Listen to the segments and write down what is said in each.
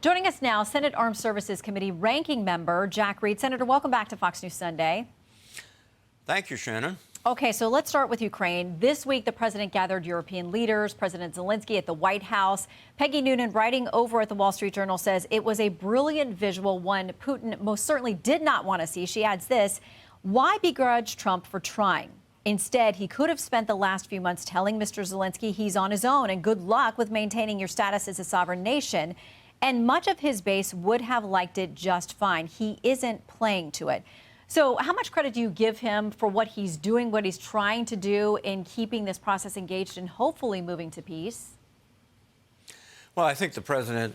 Joining us now, Senate Armed Services Committee Ranking Member Jack Reed. Senator, welcome back to Fox News Sunday. Thank you, Shannon. Okay, so let's start with Ukraine. This week, the president gathered European leaders, President Zelensky at the White House. Peggy Noonan, writing over at the Wall Street Journal, says it was a brilliant visual, one Putin most certainly did not want to see. She adds this: why begrudge Trump for trying? Instead, he could have spent the last few months telling Mr. Zelensky he's on his own and good luck with maintaining your status as a sovereign nation. And much of his base would have liked it just fine. He isn't playing to it. So how much credit do you give him for what he's doing, what he's trying to do in keeping this process engaged and hopefully moving to peace? Well, I think the president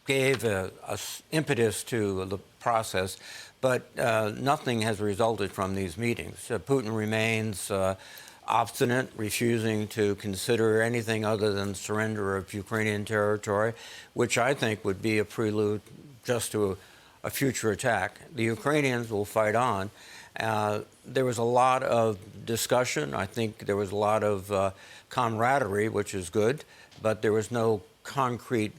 gave a impetus to the process, but nothing has resulted from these meetings. Putin remains obstinate, refusing to consider anything other than surrender of Ukrainian territory, which I think would be a prelude just to a future attack. The Ukrainians will fight on. There was a lot of discussion. I think there was a lot of camaraderie, which is good, but there was no concrete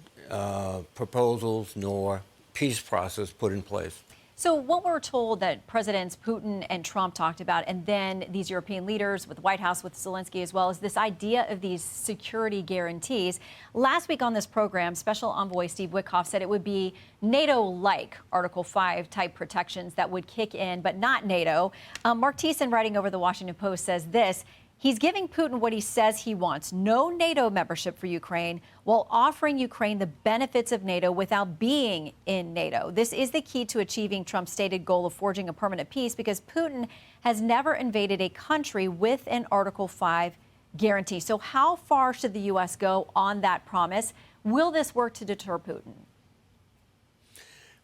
proposals nor peace process put in place. So what we're told that Presidents Putin and Trump talked about, and then these European leaders with the White House, with Zelensky as well, is this idea of these security guarantees. Last week on this program, Special Envoy Steve Witkoff said it would be NATO-like Article 5 type protections that would kick in, but not NATO. Mark Thiessen, writing over the Washington Post, says this: he's giving Putin what he says he wants, no NATO membership for Ukraine, while offering Ukraine the benefits of NATO without being in NATO. This is the key to achieving Trump's stated goal of forging a permanent peace, because Putin has never invaded a country with an Article 5 guarantee. So how far should the U.S. go on that promise? Will this work to deter Putin?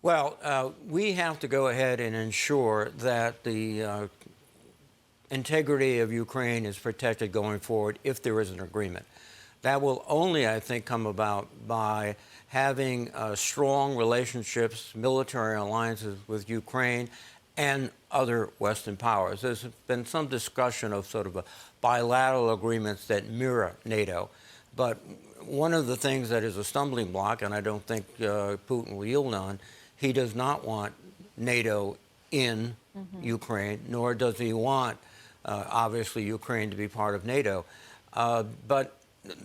Well, we have to go ahead and ensure that the integrity of Ukraine is protected going forward if there is an agreement. That will only, I think, come about by having strong relationships, military alliances with Ukraine and other Western powers. There's been some discussion of sort of a bilateral agreements that mirror NATO. But one of the things that is a stumbling block, and I don't think Putin will yield on, he does not want NATO in Ukraine, nor does he want obviously Ukraine to be part of NATO. But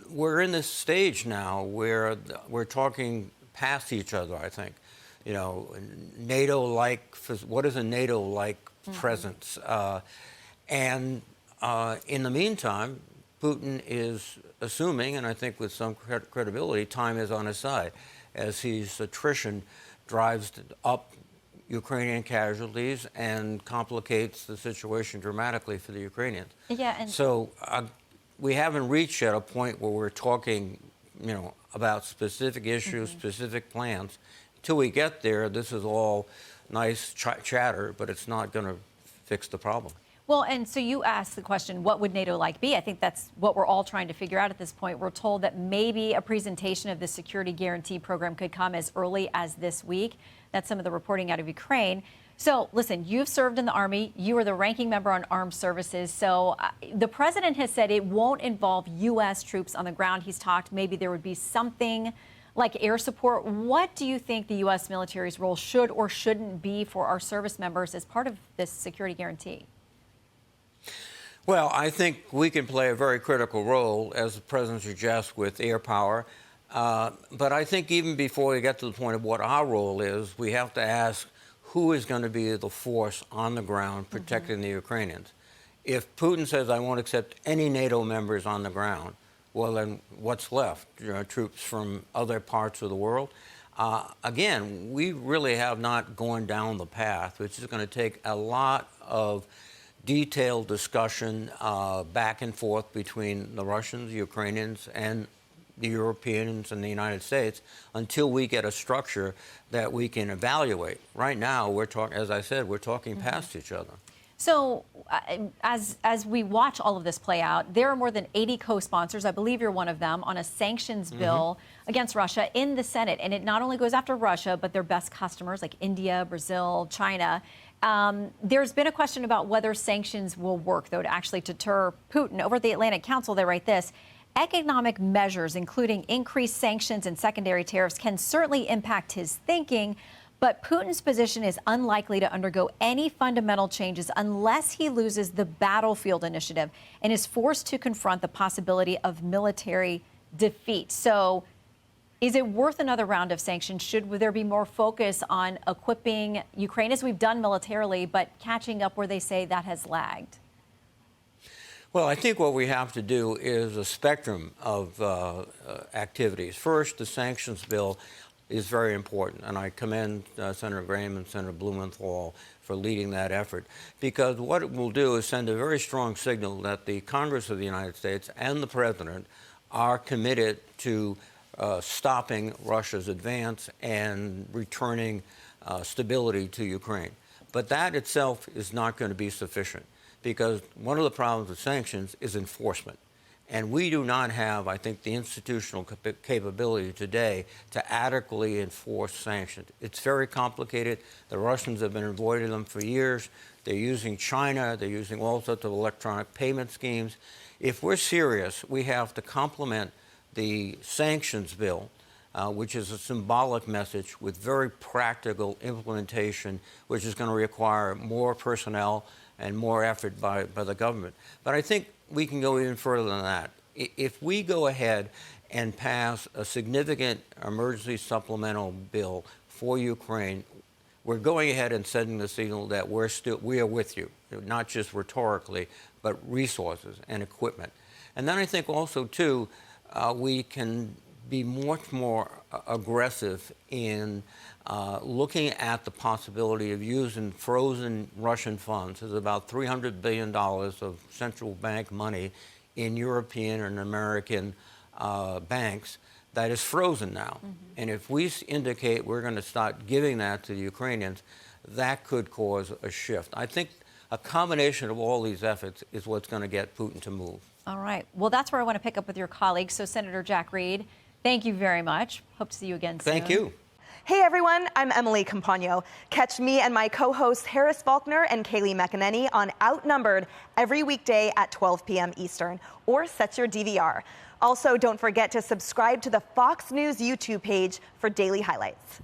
we're in this stage now where we're talking past each other, I think. You know, NATO-like, what is a NATO-like presence? And in the meantime, Putin is assuming, and I think with some credibility, time is on his side, as his attrition drives up Ukrainian casualties and complicates the situation dramatically for the Ukrainians. Yeah, and so we haven't reached yet a point where we're talking, you know, about specific issues, specific plans. Until we get there, this is all nice chatter, but it's not going to fix the problem. Well, and so you asked the question, what would NATO-like be? I think that's what we're all trying to figure out at this point. We're told that maybe a presentation of the security guarantee program could come as early as this week. That's some of the reporting out of Ukraine. So, listen, you've served in the Army. You are the ranking member on armed services. So the president has said it won't involve U.S. troops on the ground. He's talked maybe there would be something like air support. What do you think the U.S. military's role should or shouldn't be for our service members as part of this security guarantee? Well, I think we can play a very critical role, as the president suggests, with air power. But I think even before we get to the point of what our role is, we have to ask who is going to be the force on the ground protecting the Ukrainians. If Putin says, I won't accept any NATO members on the ground, well, then what's left? You know, troops from other parts of the world? Again, we really have not gone down the path, which is going to take a lot of detailed discussion back and forth between the Russians, the Ukrainians, and the Europeans and the United States until we get a structure that we can evaluate. Right now, we're talking, as I said, we're talking past each other. So as we watch all of this play out, there are more than 80 co-sponsors, I believe you're one of them, on a sanctions bill against Russia in the Senate. And it not only goes after Russia, but their best customers like India, Brazil, China. There's been a question about whether sanctions will work, though, to actually deter Putin. Over at the Atlantic Council, they write this: economic measures, including increased sanctions and secondary tariffs, can certainly impact his thinking. But Putin's position is unlikely to undergo any fundamental changes unless he loses the battlefield initiative and is forced to confront the possibility of military defeat. So is it worth another round of sanctions? Should there be more focus on equipping Ukraine, as we've done militarily, but catching up where they say that has lagged? Well, I think what we have to do is a spectrum of activities. First, the sanctions bill is very important, and I commend Senator Graham and Senator Blumenthal for leading that effort, because what it will do is send a very strong signal that the Congress of the United States and the President are committed to stopping Russia's advance and returning stability to Ukraine. But that itself is not going to be sufficient, because one of the problems with sanctions is enforcement. And we do not have, I think, the institutional capability today to adequately enforce sanctions. It's very complicated. The Russians have been avoiding them for years. They're using China. They're using all sorts of electronic payment schemes. If we're serious, we have to complement the sanctions bill, which is a symbolic message, with very practical implementation, which is going to require more personnel and more effort by the government. But I think we can go even further than that. If we go ahead and pass a significant emergency supplemental bill for Ukraine, we're going ahead and sending the signal that we are with you, not just rhetorically, but resources and equipment. And then I think also, too, we can be much more aggressive in looking at the possibility of using frozen Russian funds. There's about $300 billion of central bank money in European and American banks that is frozen now. Mm-hmm. And if we indicate we're going to start giving that to the Ukrainians, that could cause a shift. I think a combination of all these efforts is what's going to get Putin to move. All right. Well, that's where I want to pick up with your colleagues. So, Senator Jack Reed, thank you very much. Hope to see you again soon. Thank you. Hey everyone, I'm Emily Campagno. Catch me and my co-hosts Harris Faulkner and Kaylee McEnany on Outnumbered every weekday at 12 p.m. Eastern, or set your DVR. Also, don't forget to subscribe to the Fox News YouTube page for daily highlights.